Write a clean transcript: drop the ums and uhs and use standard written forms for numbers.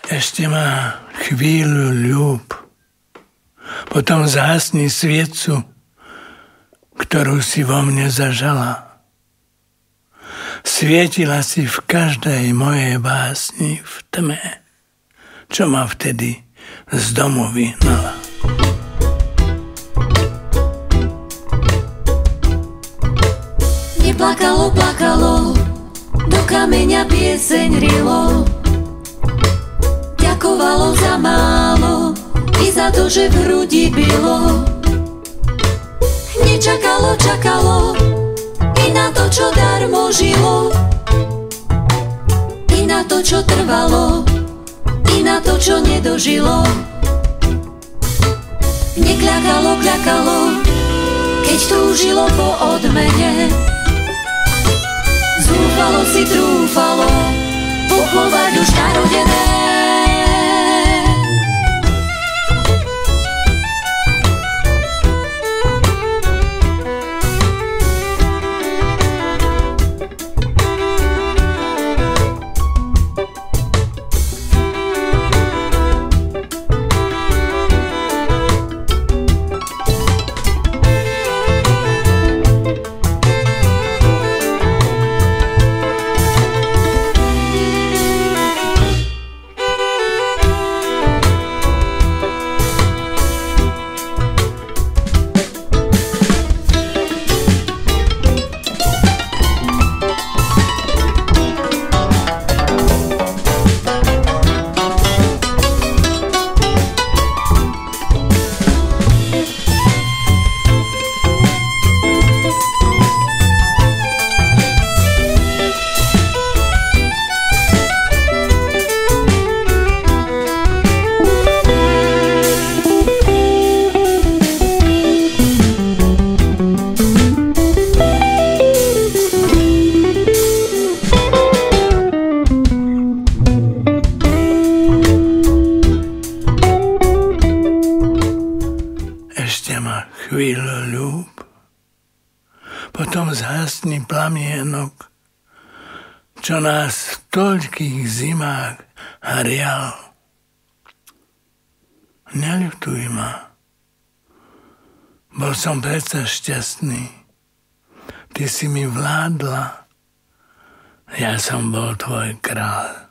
Ešte ma chvíľu ľúb, potom zhasni sviecu, ktorú si vo mne zažala. Svietila si v každej mojej básni v tme, čo ma vtedy z domu vyhnala. Neplakalo, plakalo, do kameňa pieseň rilo. Ďakovalo za málo i za to, že v hrudi bylo. Nečakalo, čakalo i na to, čo darmo žilo, i na to, čo trvalo, i na to, čo nedožilo. Nekľakalo, kľakalo, keď túžilo po odmene. Zúfalo si trúfalo pochovať už narodené. Ešte ma chvíľu ľúb, potom zhasni plamienok, čo nás v toľkých zimách hrial. Neľutuj ma, bol som predsa šťastný, ty si mi vládla, ja som bol tvoj kráľ.